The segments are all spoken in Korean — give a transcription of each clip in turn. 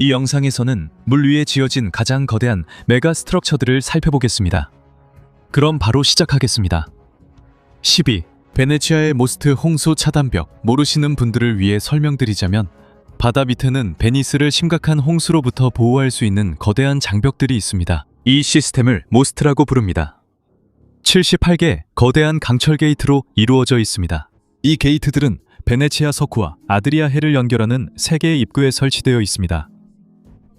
이 영상에서는 물 위에 지어진 가장 거대한 메가 스트럭처들을 살펴보겠습니다. 그럼 바로 시작하겠습니다. 12. 베네치아의 모스트 홍수 차단벽. 모르시는 분들을 위해 설명드리자면 바다 밑에는 베니스를 심각한 홍수로부터 보호할 수 있는 거대한 장벽들이 있습니다. 이 시스템을 모스트라고 부릅니다. 78개 거대한 강철 게이트로 이루어져 있습니다. 이 게이트들은 베네치아 석구와 아드리아 해를 연결하는 3개의 입구에 설치되어 있습니다.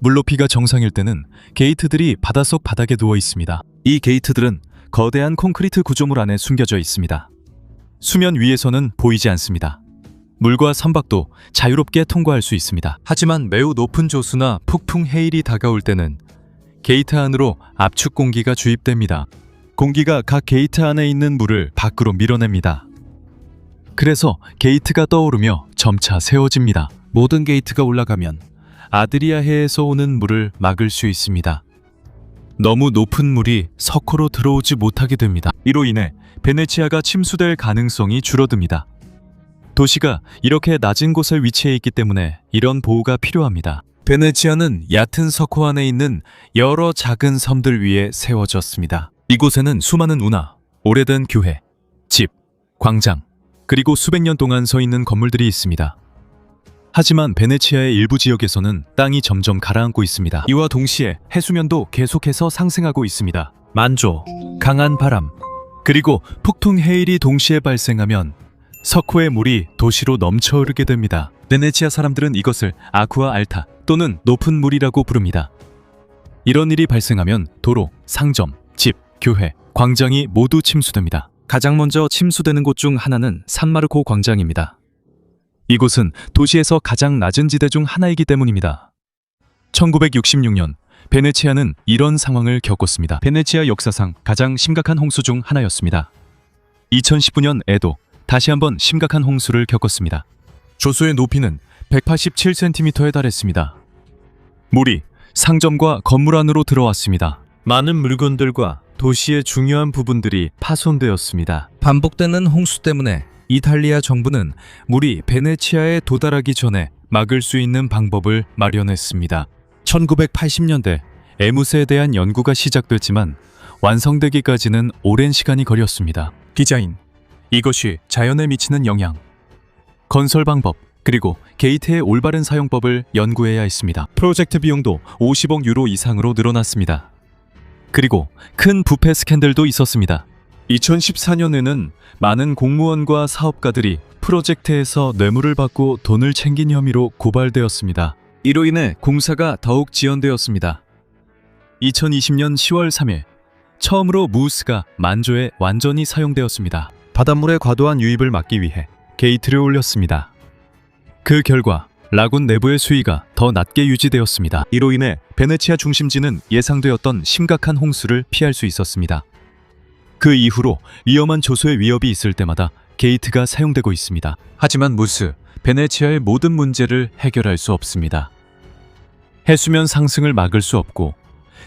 물높이가 정상일 때는 게이트들이 바닷속 바닥에 누워 있습니다. 이 게이트들은 거대한 콘크리트 구조물 안에 숨겨져 있습니다. 수면 위에서는 보이지 않습니다. 물과 선박도 자유롭게 통과할 수 있습니다. 하지만 매우 높은 조수나 폭풍 해일이 다가올 때는 게이트 안으로 압축 공기가 주입됩니다. 공기가 각 게이트 안에 있는 물을 밖으로 밀어냅니다. 그래서 게이트가 떠오르며 점차 세워집니다. 모든 게이트가 올라가면 아드리아 해에서 오는 물을 막을 수 있습니다. 너무 높은 물이 석호로 들어오지 못하게 됩니다. 이로 인해 베네치아가 침수될 가능성이 줄어듭니다. 도시가 이렇게 낮은 곳에 위치해 있기 때문에 이런 보호가 필요합니다. 베네치아는 얕은 석호 안에 있는 여러 작은 섬들 위에 세워졌습니다. 이곳에는 수많은 운하, 오래된 교회, 집, 광장, 그리고 수백 년 동안 서 있는 건물들이 있습니다. 하지만 베네치아의 일부 지역에서는 땅이 점점 가라앉고 있습니다. 이와 동시에 해수면도 계속해서 상승하고 있습니다. 만조, 강한 바람, 그리고 폭풍 해일이 동시에 발생하면 석호의 물이 도시로 넘쳐 흐르게 됩니다. 베네치아 사람들은 이것을 아쿠아 알타 또는 높은 물이라고 부릅니다. 이런 일이 발생하면 도로, 상점, 집, 교회, 광장이 모두 침수됩니다. 가장 먼저 침수되는 곳 중 하나는 산마르코 광장입니다. 이곳은 도시에서 가장 낮은 지대 중 하나이기 때문입니다. 1966년 베네치아는 이런 상황을 겪었습니다. 베네치아 역사상 가장 심각한 홍수 중 하나였습니다. 2019년에도 다시 한번 심각한 홍수를 겪었습니다. 조수의 높이는 187cm에 달했습니다. 물이 상점과 건물 안으로 들어왔습니다. 많은 물건들과 도시의 중요한 부분들이 파손되었습니다. 반복되는 홍수 때문에 이탈리아 정부는 물이 베네치아에 도달하기 전에 막을 수 있는 방법을 마련했습니다. 1980년대 에무스에 대한 연구가 시작됐지만 완성되기까지는 오랜 시간이 걸렸습니다. 디자인, 이것이 자연에 미치는 영향, 건설 방법, 그리고 게이트의 올바른 사용법을 연구해야 했습니다. 프로젝트 비용도 50억 유로 이상으로 늘어났습니다. 그리고 큰 부패 스캔들도 있었습니다. 2014년에는 많은 공무원과 사업가들이 프로젝트에서 뇌물을 받고 돈을 챙긴 혐의로 고발되었습니다. 이로 인해 공사가 더욱 지연되었습니다. 2020년 10월 3일 처음으로 무스가 만조에 완전히 사용되었습니다. 바닷물의 과도한 유입을 막기 위해 게이트를 올렸습니다. 그 결과 라군 내부의 수위가 더 낮게 유지되었습니다. 이로 인해 베네치아 중심지는 예상되었던 심각한 홍수를 피할 수 있었습니다. 그 이후로 위험한 조수의 위협이 있을 때마다 게이트가 사용되고 있습니다. 하지만 무스, 베네치아의 모든 문제를 해결할 수 없습니다. 해수면 상승을 막을 수 없고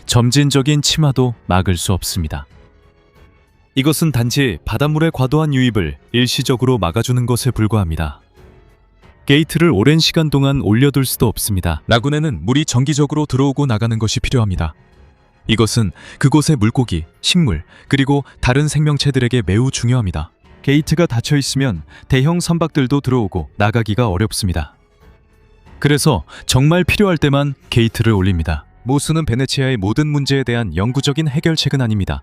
점진적인 침하도 막을 수 없습니다. 이것은 단지 바닷물의 과도한 유입을 일시적으로 막아주는 것에 불과합니다. 게이트를 오랜 시간 동안 올려둘 수도 없습니다. 라군에는 물이 정기적으로 들어오고 나가는 것이 필요합니다. 이것은 그곳의 물고기, 식물, 그리고 다른 생명체들에게 매우 중요합니다. 게이트가 닫혀 있으면 대형 선박들도 들어오고 나가기가 어렵습니다. 그래서 정말 필요할 때만 게이트를 올립니다. 모스는 베네치아의 모든 문제에 대한 영구적인 해결책은 아닙니다.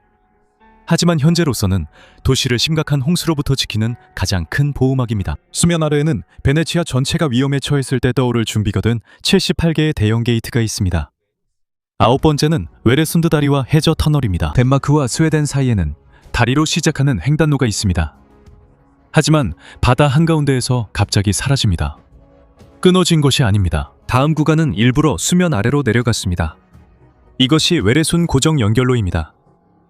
하지만 현재로서는 도시를 심각한 홍수로부터 지키는 가장 큰 보호막입니다. 수면 아래에는 베네치아 전체가 위험에 처했을 때 떠오를 준비가 된 78개의 대형 게이트가 있습니다. 9번째는 웨레순드 다리와 해저 터널입니다. 덴마크와 스웨덴 사이에는 다리로 시작하는 횡단로가 있습니다. 하지만 바다 한가운데에서 갑자기 사라집니다. 끊어진 것이 아닙니다. 다음 구간은 일부러 수면 아래로 내려갔습니다. 이것이 웨레순 고정 연결로입니다.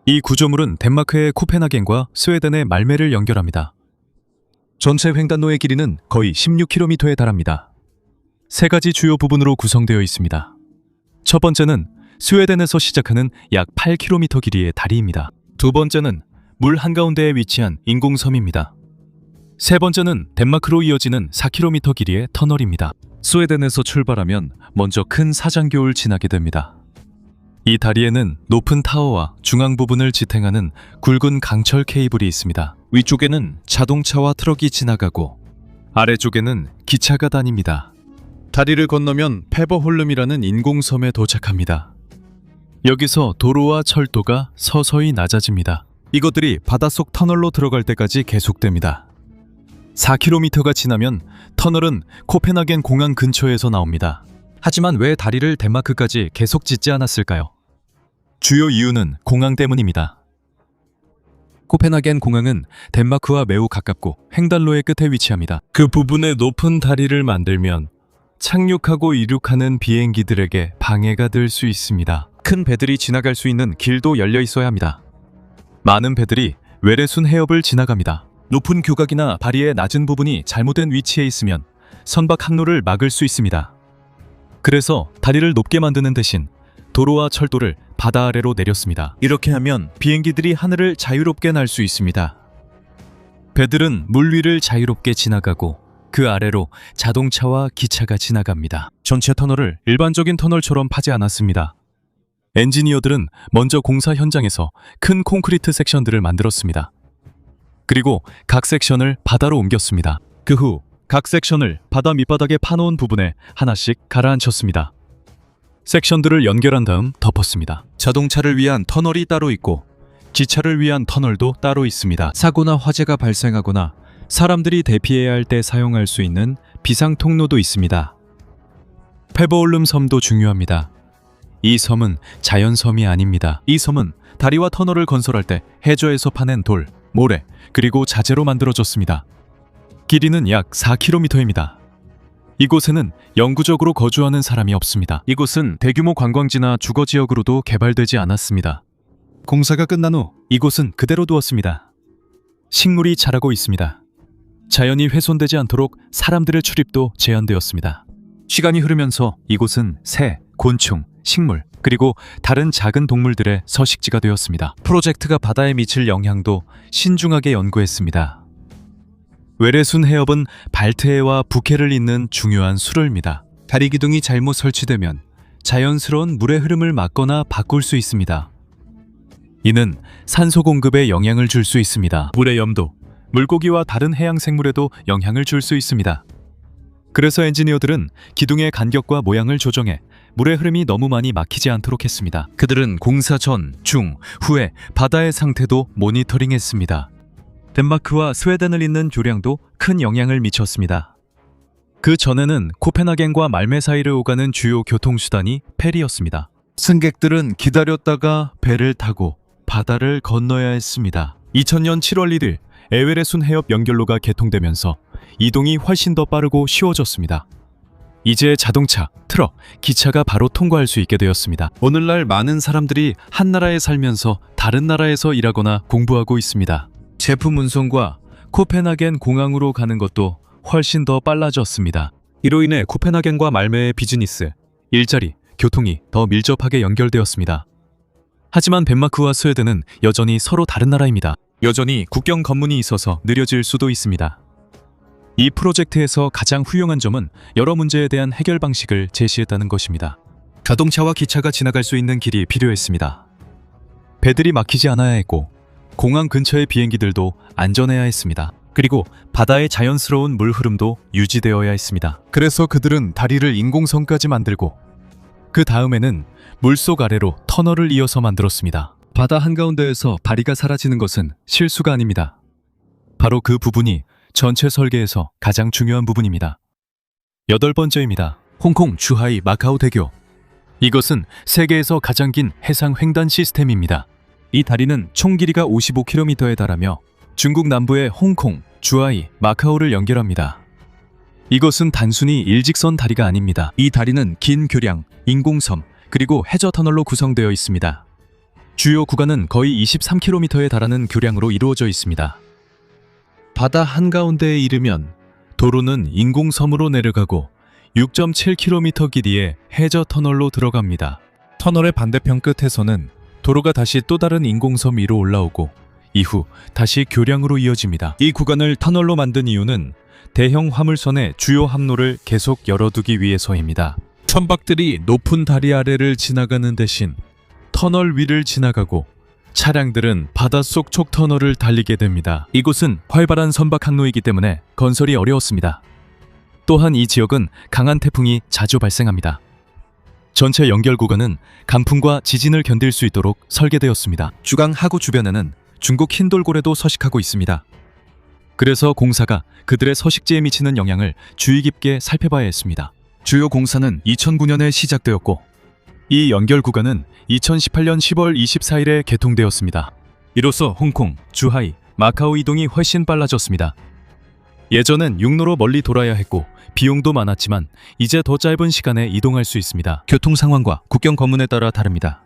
이 구조물은 덴마크의 코펜하겐과 스웨덴의 말메를 연결합니다. 전체 횡단로의 길이는 거의 16km에 달합니다. 3가지 주요 부분으로 구성되어 있습니다. 첫 번째는 스웨덴에서 시작하는 약 8km 길이의 다리입니다. 두 번째는 물 한가운데에 위치한 인공섬입니다. 세 번째는 덴마크로 이어지는 4km 길이의 터널입니다. 스웨덴에서 출발하면 먼저 큰 사장교를 지나게 됩니다. 이 다리에는 높은 타워와 중앙 부분을 지탱하는 굵은 강철 케이블이 있습니다. 위쪽에는 자동차와 트럭이 지나가고 아래쪽에는 기차가 다닙니다. 다리를 건너면 페버홀름이라는 인공섬에 도착합니다. 여기서 도로와 철도가 서서히 낮아집니다. 이것들이 바닷속 터널로 들어갈 때까지 계속됩니다. 4km가 지나면 터널은 코펜하겐 공항 근처에서 나옵니다. 하지만 왜 다리를 덴마크까지 계속 짓지 않았을까요? 주요 이유는 공항 때문입니다. 코펜하겐 공항은 덴마크와 매우 가깝고 횡단로의 끝에 위치합니다. 그 부분에 높은 다리를 만들면 착륙하고 이륙하는 비행기들에게 방해가 될 수 있습니다. 큰 배들이 지나갈 수 있는 길도 열려 있어야 합니다. 많은 배들이 외래순 해협을 지나갑니다. 높은 규각이나 다리의 낮은 부분이 잘못된 위치에 있으면 선박 항로를 막을 수 있습니다. 그래서 다리를 높게 만드는 대신 도로와 철도를 바다 아래로 내렸습니다. 이렇게 하면 비행기들이 하늘을 자유롭게 날 수 있습니다. 배들은 물 위를 자유롭게 지나가고 그 아래로 자동차와 기차가 지나갑니다. 전체 터널을 일반적인 터널처럼 파지 않았습니다. 엔지니어들은 먼저 공사 현장에서 큰 콘크리트 섹션들을 만들었습니다. 그리고 각 섹션을 바다로 옮겼습니다. 그 후 각 섹션을 바다 밑바닥에 파놓은 부분에 하나씩 가라앉혔습니다. 섹션들을 연결한 다음 덮었습니다. 자동차를 위한 터널이 따로 있고 기차를 위한 터널도 따로 있습니다. 사고나 화재가 발생하거나 사람들이 대피해야 할 때 사용할 수 있는 비상 통로도 있습니다. 페버홀름 섬도 중요합니다. 이 섬은 자연섬이 아닙니다. 이 섬은 다리와 터널을 건설할 때 해저에서 파낸 돌, 모래, 그리고 자재로 만들어졌습니다. 길이는 약 4km입니다. 이곳에는 영구적으로 거주하는 사람이 없습니다. 이곳은 대규모 관광지나 주거지역으로도 개발되지 않았습니다. 공사가 끝난 후 이곳은 그대로 두었습니다. 식물이 자라고 있습니다. 자연이 훼손되지 않도록 사람들의 출입도 제한되었습니다. 시간이 흐르면서 이곳은 새, 곤충, 식물, 그리고 다른 작은 동물들의 서식지가 되었습니다. 프로젝트가 바다에 미칠 영향도 신중하게 연구했습니다. 외래순 해협은 발트해와 북해를 잇는 중요한 수로입니다. 다리 기둥이 잘못 설치되면 자연스러운 물의 흐름을 막거나 바꿀 수 있습니다. 이는 산소 공급에 영향을 줄 수 있습니다. 물의 염도, 물고기와 다른 해양 생물에도 영향을 줄 수 있습니다. 그래서 엔지니어들은 기둥의 간격과 모양을 조정해 물의 흐름이 너무 많이 막히지 않도록 했습니다. 그들은 공사 전, 중, 후에 바다의 상태도 모니터링했습니다. 덴마크와 스웨덴을 잇는 교량도 큰 영향을 미쳤습니다. 그 전에는 코펜하겐과 말메 사이를 오가는 주요 교통수단이 페리였습니다. 승객들은 기다렸다가 배를 타고 바다를 건너야 했습니다. 2000년 7월 1일 에웨레순 해협 연결로가 개통되면서 이동이 훨씬 더 빠르고 쉬워졌습니다. 이제 자동차, 트럭, 기차가 바로 통과할 수 있게 되었습니다. 오늘날 많은 사람들이 한 나라에 살면서 다른 나라에서 일하거나 공부하고 있습니다. 제품 운송과 코펜하겐 공항으로 가는 것도 훨씬 더 빨라졌습니다. 이로 인해 코펜하겐과 말메의 비즈니스, 일자리, 교통이 더 밀접하게 연결되었습니다. 하지만 덴마크와 스웨덴은 여전히 서로 다른 나라입니다. 여전히 국경 검문이 있어서 느려질 수도 있습니다. 이 프로젝트에서 가장 훌륭한 점은 여러 문제에 대한 해결 방식을 제시했다는 것입니다. 자동차와 기차가 지나갈 수 있는 길이 필요했습니다. 배들이 막히지 않아야 했고 공항 근처의 비행기들도 안전해야 했습니다. 그리고 바다의 자연스러운 물 흐름도 유지되어야 했습니다. 그래서 그들은 다리를 인공섬까지 만들고 그 다음에는 물속 아래로 터널을 이어서 만들었습니다. 바다 한가운데에서 다리가 사라지는 것은 실수가 아닙니다. 바로 그 부분이 전체 설계에서 가장 중요한 부분입니다. 8번째입니다. 홍콩 주하이 마카오 대교. 이것은 세계에서 가장 긴 해상 횡단 시스템입니다. 이 다리는 총 길이가 55km에 달하며 중국 남부의 홍콩, 주하이, 마카오를 연결합니다. 이것은 단순히 일직선 다리가 아닙니다. 이 다리는 긴 교량, 인공섬, 그리고 해저 터널로 구성되어 있습니다. 주요 구간은 거의 23km에 달하는 교량으로 이루어져 있습니다. 바다 한가운데에 이르면 도로는 인공섬으로 내려가고 6.7km 길이의 해저 터널로 들어갑니다. 터널의 반대편 끝에서는 도로가 다시 또 다른 인공섬 위로 올라오고 이후 다시 교량으로 이어집니다. 이 구간을 터널로 만든 이유는 대형 화물선의 주요 항로를 계속 열어두기 위해서입니다. 선박들이 높은 다리 아래를 지나가는 대신 터널 위를 지나가고 차량들은 바닷속 촉터널을 달리게 됩니다. 이곳은 활발한 선박 항로이기 때문에 건설이 어려웠습니다. 또한 이 지역은 강한 태풍이 자주 발생합니다. 전체 연결 구간은 강풍과 지진을 견딜 수 있도록 설계되었습니다. 주강 하구 주변에는 중국 흰돌고래도 서식하고 있습니다. 그래서 공사가 그들의 서식지에 미치는 영향을 주의 깊게 살펴봐야 했습니다. 주요 공사는 2009년에 시작되었고 이 연결 구간은 2018년 10월 24일에 개통되었습니다. 이로써 홍콩, 주하이, 마카오 이동이 훨씬 빨라졌습니다. 예전엔 육로로 멀리 돌아야 했고 비용도 많았지만 이제 더 짧은 시간에 이동할 수 있습니다. 교통 상황과 국경 검문에 따라 다릅니다.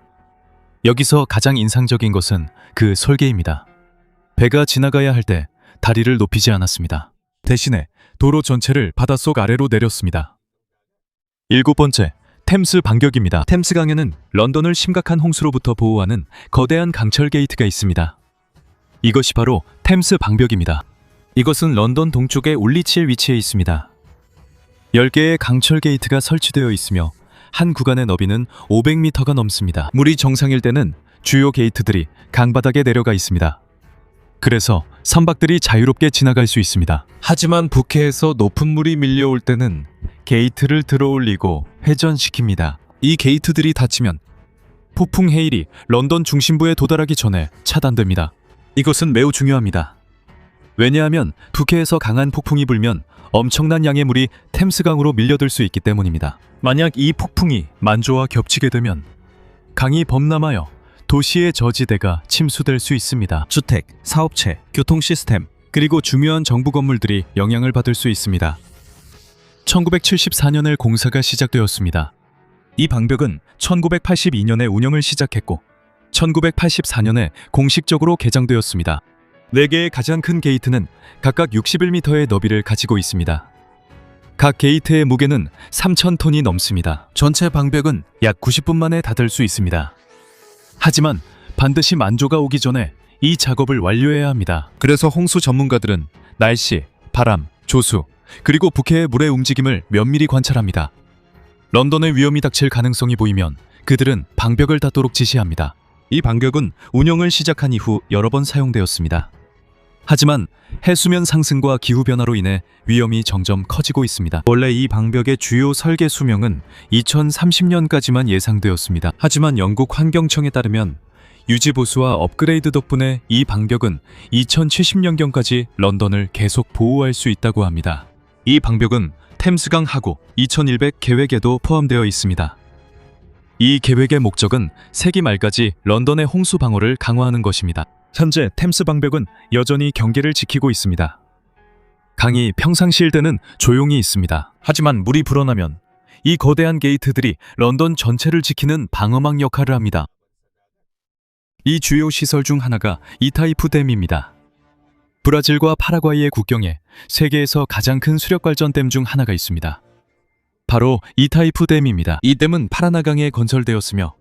여기서 가장 인상적인 것은 그 설계입니다. 배가 지나가야 할 때 다리를 높이지 않았습니다. 대신에 도로 전체를 바닷속 아래로 내렸습니다. 7번째, 템스 반격입니다. 템스강에는 런던을 심각한 홍수로부터 보호하는 거대한 강철 게이트가 있습니다. 이것이 바로 템스 방벽입니다. 이것은 런던 동쪽의 올리치에 위치해 있습니다. 10개의 강철 게이트가 설치되어 있으며 한 구간의 너비는 500m가 넘습니다. 물이 정상일 때는 주요 게이트들이 강바닥에 내려가 있습니다. 그래서 선박들이 자유롭게 지나갈 수 있습니다. 하지만 북해에서 높은 물이 밀려올 때는 게이트를 들어올리고 회전시킵니다. 이 게이트들이 닫히면 폭풍 해일이 런던 중심부에 도달하기 전에 차단됩니다. 이것은 매우 중요합니다. 왜냐하면 북해에서 강한 폭풍이 불면 엄청난 양의 물이 템스강으로 밀려들 수 있기 때문입니다. 만약 이 폭풍이 만조와 겹치게 되면 강이 범람하여 도시의 저지대가 침수될 수 있습니다. 주택, 사업체, 교통 시스템, 그리고 중요한 정부 건물들이 영향을 받을 수 있습니다. 1974년에 공사가 시작되었습니다. 이 방벽은 1982년에 운영을 시작했고 1984년에 공식적으로 개장되었습니다. 4개의 가장 큰 게이트는 각각 61m의 너비를 가지고 있습니다. 각 게이트의 무게는 3,000톤이 넘습니다. 전체 방벽은 약 90분 만에 닫을 수 있습니다. 하지만 반드시 만조가 오기 전에 이 작업을 완료해야 합니다. 그래서 홍수 전문가들은 날씨, 바람, 조수, 그리고 북해의 물의 움직임을 면밀히 관찰합니다. 런던의 위험이 닥칠 가능성이 보이면 그들은 방벽을 닫도록 지시합니다. 이 방벽은 운영을 시작한 이후 여러 번 사용되었습니다. 하지만 해수면 상승과 기후변화로 인해 위험이 점점 커지고 있습니다. 원래 이 방벽의 주요 설계 수명은 2030년까지만 예상되었습니다. 하지만 영국 환경청에 따르면 유지보수와 업그레이드 덕분에 이 방벽은 2070년경까지 런던을 계속 보호할 수 있다고 합니다. 이 방벽은 템스강 하구 2100 계획에도 포함되어 있습니다. 이 계획의 목적은 세기 말까지 런던의 홍수 방어를 강화하는 것입니다. 현재 템스 방벽은 여전히 경계를 지키고 있습니다. 강이 평상시일 때는 조용히 있습니다. 하지만 물이 불어나면 이 거대한 게이트들이 런던 전체를 지키는 방어망 역할을 합니다. 이 주요 시설 중 하나가 이타이프 댐입니다. 브라질과 파라과이의 국경에 세계에서 가장 큰 수력발전댐 중 하나가 있습니다. 바로 이타이프 댐입니다. 이 댐은 파라나강에 건설되었으며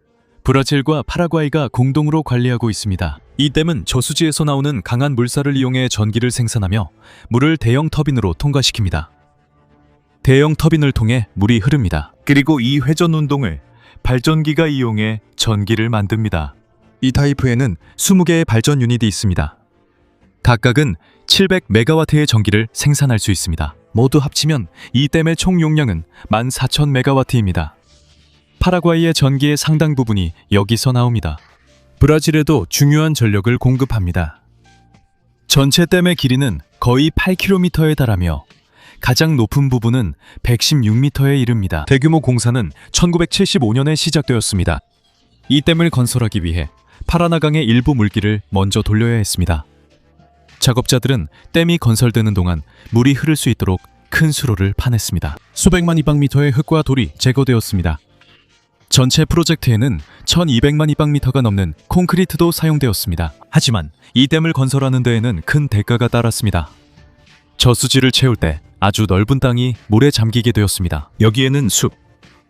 브라질과 파라과이가 공동으로 관리하고 있습니다. 이 댐은 저수지에서 나오는 강한 물살을 이용해 전기를 생산하며 물을 대형 터빈으로 통과시킵니다. 대형 터빈을 통해 물이 흐릅니다. 그리고 이 회전 운동을 발전기가 이용해 전기를 만듭니다. 이타이프에는 20개의 발전 유닛이 있습니다. 각각은 700메가와트의 전기를 생산할 수 있습니다. 모두 합치면 이 댐의 총 용량은 14,000메가와트입니다. 파라과이의 전기의 상당 부분이 여기서 나옵니다. 브라질에도 중요한 전력을 공급합니다. 전체 댐의 길이는 거의 8km에 달하며 가장 높은 부분은 116m에 이릅니다. 대규모 공사는 1975년에 시작되었습니다. 이 댐을 건설하기 위해 파라나강의 일부 물길을 먼저 돌려야 했습니다. 작업자들은 댐이 건설되는 동안 물이 흐를 수 있도록 큰 수로를 파냈습니다. 수백만 입방미터의 흙과 돌이 제거되었습니다. 전체 프로젝트에는 1200만 입방미터가 넘는 콘크리트도 사용되었습니다. 하지만 이 댐을 건설하는 데에는 큰 대가가 따랐습니다. 저수지를 채울 때 아주 넓은 땅이 물에 잠기게 되었습니다. 여기에는 숲,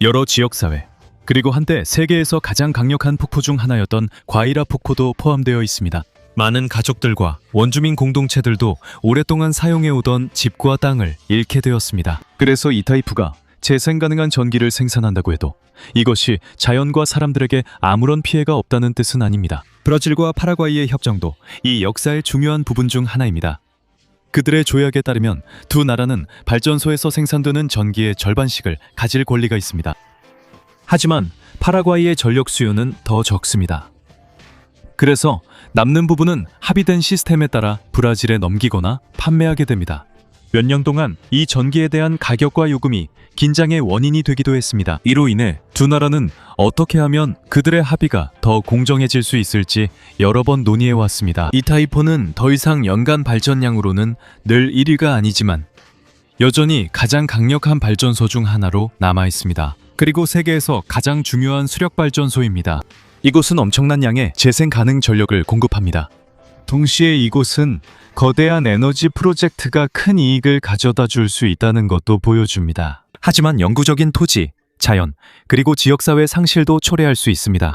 여러 지역사회, 그리고 한때 세계에서 가장 강력한 폭포 중 하나였던 과이라 폭포도 포함되어 있습니다. 많은 가족들과 원주민 공동체들도 오랫동안 사용해오던 집과 땅을 잃게 되었습니다. 그래서 이타이프가 재생 가능한 전기를 생산한다고 해도 이것이 자연과 사람들에게 아무런 피해가 없다는 뜻은 아닙니다. 브라질과 파라과이의 협정도 이 역사의 중요한 부분 중 하나입니다. 그들의 조약에 따르면 두 나라는 발전소에서 생산되는 전기의 절반씩을 가질 권리가 있습니다. 하지만 파라과이의 전력 수요는 더 적습니다. 그래서 남는 부분은 합의된 시스템에 따라 브라질에 넘기거나 판매하게 됩니다. 몇 년 동안 이 전기에 대한 가격과 요금이 긴장의 원인이 되기도 했습니다. 이로 인해 두 나라는 어떻게 하면 그들의 합의가 더 공정해질 수 있을지 여러 번 논의해 왔습니다. 이타이포는 더 이상 연간 발전량으로는 늘 1위가 아니지만 여전히 가장 강력한 발전소 중 하나로 남아 있습니다. 그리고 세계에서 가장 중요한 수력 발전소입니다. 이곳은 엄청난 양의 재생 가능 전력을 공급합니다. 동시에 이곳은 거대한 에너지 프로젝트가 큰 이익을 가져다 줄 수 있다는 것도 보여줍니다. 하지만 영구적인 토지, 자연, 그리고 지역사회 상실도 초래할 수 있습니다.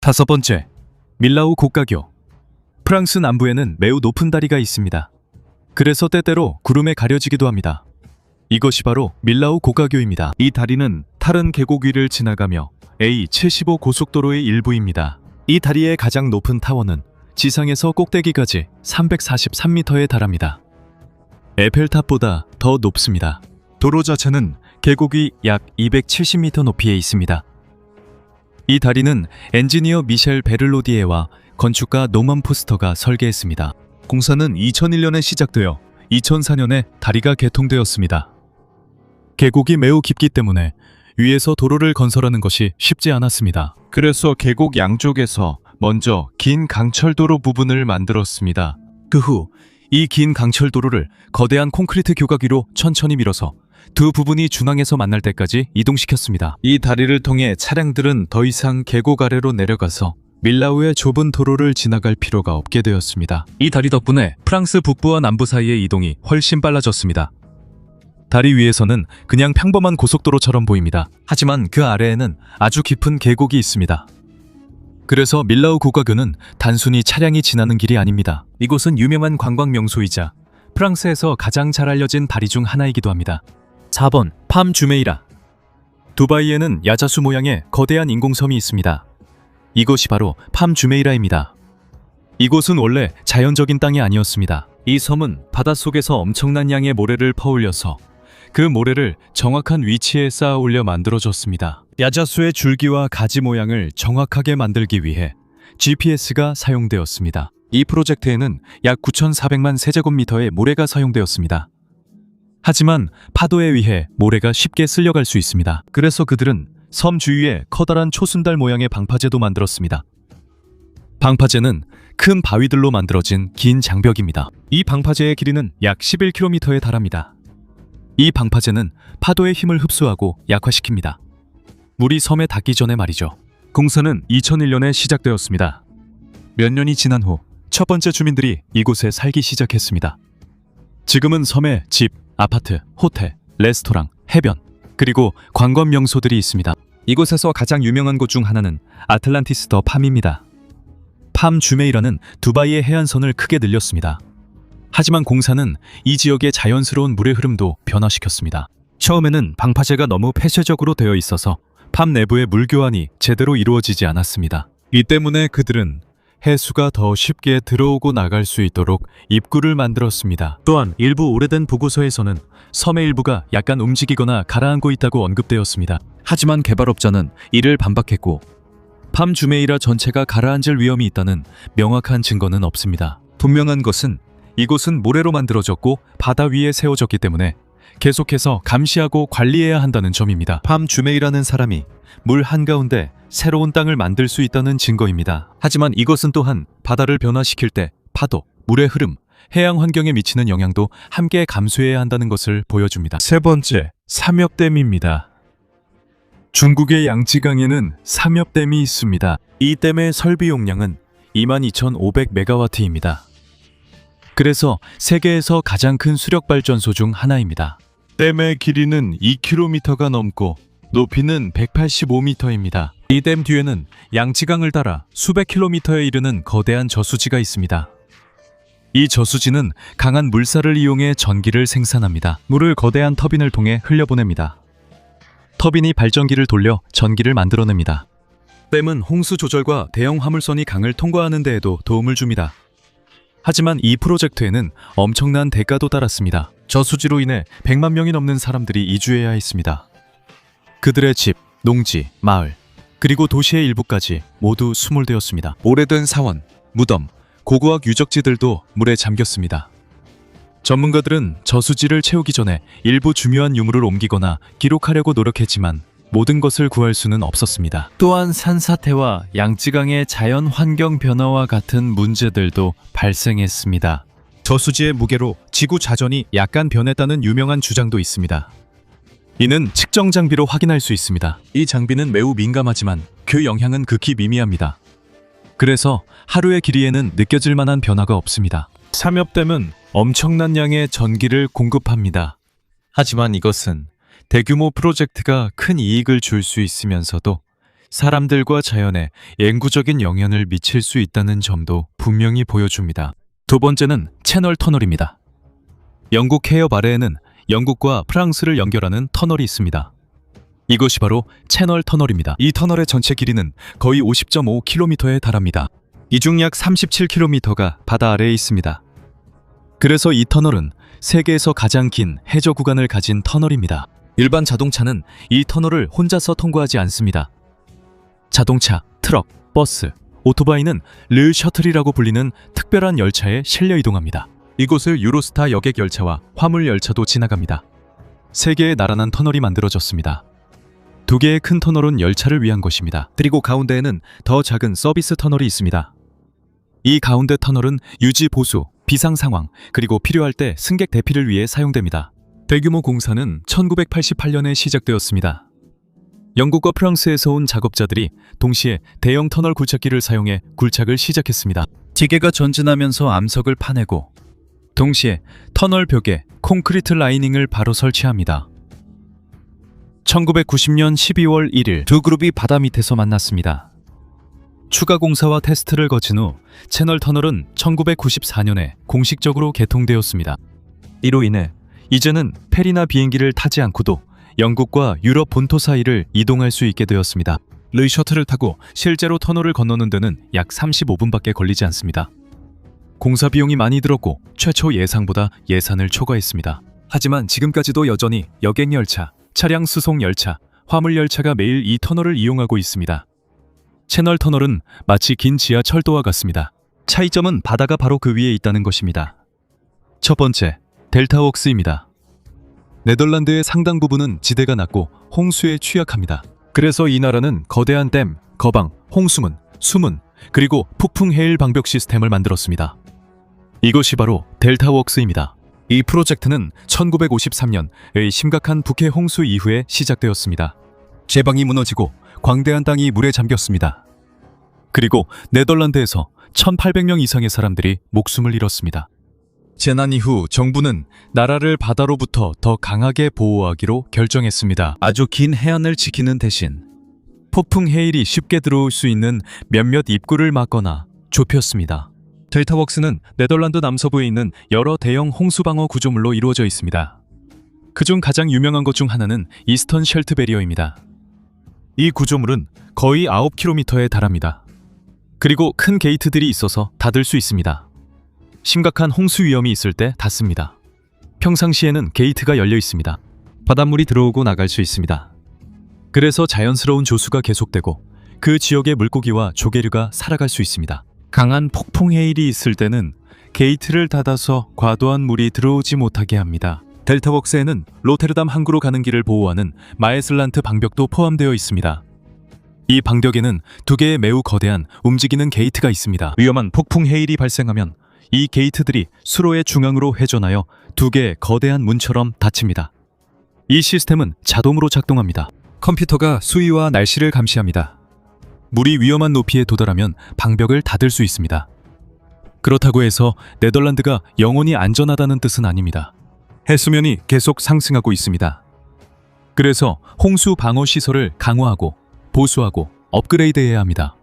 다섯 번째, 밀라우 고가교. 프랑스 남부에는 매우 높은 다리가 있습니다. 그래서 때때로 구름에 가려지기도 합니다. 이것이 바로 밀라우 고가교입니다. 이 다리는 타른 계곡 위를 지나가며 A75 고속도로의 일부입니다. 이 다리의 가장 높은 타워는 지상에서 꼭대기까지 343m에 달합니다. 에펠탑보다 더 높습니다. 도로 자체는 계곡이 약 270m 높이에 있습니다. 이 다리는 엔지니어 미셸 베를로디에와 건축가 노만 포스터가 설계했습니다. 공사는 2001년에 시작되어 2004년에 다리가 개통되었습니다. 계곡이 매우 깊기 때문에 위에서 도로를 건설하는 것이 쉽지 않았습니다. 그래서 계곡 양쪽에서 먼저 긴 강철도로 부분을 만들었습니다. 그 후 이 긴 강철도로를 거대한 콘크리트 교각위로 천천히 밀어서 두 부분이 중앙에서 만날 때까지 이동시켰습니다. 이 다리를 통해 차량들은 더 이상 계곡 아래로 내려가서 밀라우의 좁은 도로를 지나갈 필요가 없게 되었습니다. 이 다리 덕분에 프랑스 북부와 남부 사이의 이동이 훨씬 빨라졌습니다. 다리 위에서는 그냥 평범한 고속도로처럼 보입니다. 하지만 그 아래에는 아주 깊은 계곡이 있습니다. 그래서 밀라우 고가교는 단순히 차량이 지나는 길이 아닙니다. 이곳은 유명한 관광 명소이자 프랑스에서 가장 잘 알려진 다리 중 하나이기도 합니다. 4번 팜 주메이라. 두바이에는 야자수 모양의 거대한 인공섬이 있습니다. 이곳이 바로 팜 주메이라입니다. 이곳은 원래 자연적인 땅이 아니었습니다. 이 섬은 바닷속에서 엄청난 양의 모래를 퍼올려서 그 모래를 정확한 위치에 쌓아 올려 만들어졌습니다. 야자수의 줄기와 가지 모양을 정확하게 만들기 위해 GPS가 사용되었습니다. 이 프로젝트에는 약 9,400만 세제곱미터의 모래가 사용되었습니다. 하지만 파도에 의해 모래가 쉽게 쓸려갈 수 있습니다. 그래서 그들은 섬 주위에 커다란 초순달 모양의 방파제도 만들었습니다. 방파제는 큰 바위들로 만들어진 긴 장벽입니다. 이 방파제의 길이는 약 11km에 달합니다. 이 방파제는 파도의 힘을 흡수하고 약화시킵니다. 물이 섬에 닿기 전에 말이죠. 공사는 2001년에 시작되었습니다. 몇 년이 지난 후 첫 번째 주민들이 이곳에 살기 시작했습니다. 지금은 섬에 집, 아파트, 호텔, 레스토랑, 해변, 그리고 관광 명소들이 있습니다. 이곳에서 가장 유명한 곳 중 하나는 아틀란티스 더 팜입니다. 팜 주메이라는 두바이의 해안선을 크게 늘렸습니다. 하지만 공사는 이 지역의 자연스러운 물의 흐름도 변화시켰습니다. 처음에는 방파제가 너무 폐쇄적으로 되어 있어서 팜 내부의 물 교환이 제대로 이루어지지 않았습니다. 이 때문에 그들은 해수가 더 쉽게 들어오고 나갈 수 있도록 입구를 만들었습니다. 또한 일부 오래된 보고서에서는 섬의 일부가 약간 움직이거나 가라앉고 있다고 언급되었습니다. 하지만 개발업자는 이를 반박했고 팜 주메이라 전체가 가라앉을 위험이 있다는 명확한 증거는 없습니다. 분명한 것은 이곳은 모래로 만들어졌고 바다 위에 세워졌기 때문에 계속해서 감시하고 관리해야 한다는 점입니다. 팜 주메이라는 사람이 물 한가운데 새로운 땅을 만들 수 있다는 증거입니다. 하지만 이것은 또한 바다를 변화시킬 때 파도, 물의 흐름, 해양 환경에 미치는 영향도 함께 감수해야 한다는 것을 보여줍니다. 세 번째, 삼엽댐입니다. 중국의 양지강에는 삼엽댐이 있습니다. 이 댐의 설비 용량은 22,500메가와트입니다. 그래서 세계에서 가장 큰 수력발전소 중 하나입니다. 댐의 길이는 2km가 넘고 높이는 185m입니다. 이 댐 뒤에는 양치강을 따라 수백 킬로미터에 이르는 거대한 저수지가 있습니다. 이 저수지는 강한 물살을 이용해 전기를 생산합니다. 물을 거대한 터빈을 통해 흘려보냅니다. 터빈이 발전기를 돌려 전기를 만들어냅니다. 댐은 홍수 조절과 대형 화물선이 강을 통과하는 데에도 도움을 줍니다. 하지만 이 프로젝트에는 엄청난 대가도 따랐습니다. 저수지로 인해 100만 명이 넘는 사람들이 이주해야 했습니다. 그들의 집, 농지, 마을, 그리고 도시의 일부까지 모두 수몰되었습니다. 오래된 사원, 무덤, 고고학 유적지들도 물에 잠겼습니다. 전문가들은 저수지를 채우기 전에 일부 중요한 유물을 옮기거나 기록하려고 노력했지만 모든 것을 구할 수는 없었습니다. 또한 산사태와 양쯔강의 자연 환경 변화와 같은 문제들도 발생했습니다. 저수지의 무게로 지구 자전이 약간 변했다는 유명한 주장도 있습니다. 이는 측정 장비로 확인할 수 있습니다. 이 장비는 매우 민감하지만 그 영향은 극히 미미합니다. 그래서 하루의 길이에는 느껴질 만한 변화가 없습니다. 삼엽댐은 엄청난 양의 전기를 공급합니다. 하지만 이것은 대규모 프로젝트가 큰 이익을 줄 수 있으면서도 사람들과 자연에 영구적인 영향을 미칠 수 있다는 점도 분명히 보여줍니다. 두 번째는 채널 터널입니다. 영국 해협 아래에는 영국과 프랑스를 연결하는 터널이 있습니다. 이것이 바로 채널 터널입니다. 이 터널의 전체 길이는 거의 50.5km에 달합니다. 이 중 약 37km가 바다 아래에 있습니다. 그래서 이 터널은 세계에서 가장 긴 해저 구간을 가진 터널입니다. 일반 자동차는 이 터널을 혼자서 통과하지 않습니다. 자동차, 트럭, 버스, 오토바이는 르 셔틀이라고 불리는 특별한 열차에 실려 이동합니다. 이곳을 유로스타 여객 열차와 화물 열차도 지나갑니다. 세 개의 나란한 터널이 만들어졌습니다. 두 개의 큰 터널은 열차를 위한 것입니다. 그리고 가운데에는 더 작은 서비스 터널이 있습니다. 이 가운데 터널은 유지 보수, 비상 상황, 그리고 필요할 때 승객 대피를 위해 사용됩니다. 대규모 공사는 1988년에 시작되었습니다. 영국과 프랑스에서 온 작업자들이 동시에 대형 터널 굴착기를 사용해 굴착을 시작했습니다. 기계가 전진하면서 암석을 파내고 동시에 터널 벽에 콘크리트 라이닝을 바로 설치합니다. 1990년 12월 1일 두 그룹이 바다 밑에서 만났습니다. 추가 공사와 테스트를 거친 후 채널 터널은 1994년에 공식적으로 개통되었습니다. 이로 인해 이제는 페리나 비행기를 타지 않고도 영국과 유럽 본토 사이를 이동할 수 있게 되었습니다. 르 셔틀을 타고 실제로 터널을 건너는 데는 약 35분밖에 걸리지 않습니다. 공사 비용이 많이 들었고 최초 예상보다 예산을 초과했습니다. 하지만 지금까지도 여전히 여객 열차, 차량 수송 열차, 화물 열차가 매일 이 터널을 이용하고 있습니다. 채널 터널은 마치 긴 지하철도와 같습니다. 차이점은 바다가 바로 그 위에 있다는 것입니다. 첫 번째, 델타웍스입니다. 네덜란드의 상당 부분은 지대가 낮고 홍수에 취약합니다. 그래서 이 나라는 거대한 댐, 거방, 홍수문, 수문, 그리고 폭풍 해일 방벽 시스템을 만들었습니다. 이것이 바로 델타웍스입니다. 이 프로젝트는 1953년의 심각한 북해 홍수 이후에 시작되었습니다. 제방이 무너지고 광대한 땅이 물에 잠겼습니다. 그리고 네덜란드에서 1,800명 이상의 사람들이 목숨을 잃었습니다. 재난 이후 정부는 나라를 바다로부터 더 강하게 보호하기로 결정했습니다. 아주 긴 해안을 지키는 대신 폭풍 해일이 쉽게 들어올 수 있는 몇몇 입구를 막거나 좁혔습니다. 델타웍스는 네덜란드 남서부에 있는 여러 대형 홍수 방어 구조물로 이루어져 있습니다. 그중 가장 유명한 것 중 하나는 이스턴 쉘트 베리어입니다. 이 구조물은 거의 9km에 달합니다. 그리고 큰 게이트들이 있어서 닫을 수 있습니다. 심각한 홍수 위험이 있을 때 닫습니다. 평상시에는 게이트가 열려 있습니다. 바닷물이 들어오고 나갈 수 있습니다. 그래서 자연스러운 조수가 계속되고 그 지역의 물고기와 조개류가 살아갈 수 있습니다. 강한 폭풍 해일이 있을 때는 게이트를 닫아서 과도한 물이 들어오지 못하게 합니다. 델타웍스에는 로테르담 항구로 가는 길을 보호하는 마에슬란트 방벽도 포함되어 있습니다. 이 방벽에는 두 개의 매우 거대한 움직이는 게이트가 있습니다. 위험한 폭풍 해일이 발생하면 이 게이트들이 수로의 중앙으로 회전하여 두 개의 거대한 문처럼 닫힙니다. 이 시스템은 자동으로 작동합니다. 컴퓨터가 수위와 날씨를 감시합니다. 물이 위험한 높이에 도달하면 방벽을 닫을 수 있습니다. 그렇다고 해서 네덜란드가 영원히 안전하다는 뜻은 아닙니다. 해수면이 계속 상승하고 있습니다. 그래서 홍수 방어 시설을 강화하고 보수하고 업그레이드해야 합니다.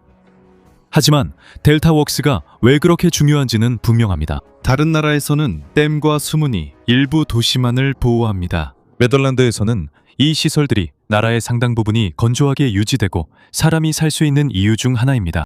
하지만 델타웍스가 왜 그렇게 중요한지는 분명합니다. 다른 나라에서는 댐과 수문이 일부 도시만을 보호합니다. 네덜란드에서는 이 시설들이 나라의 상당 부분이 건조하게 유지되고 사람이 살 수 있는 이유 중 하나입니다.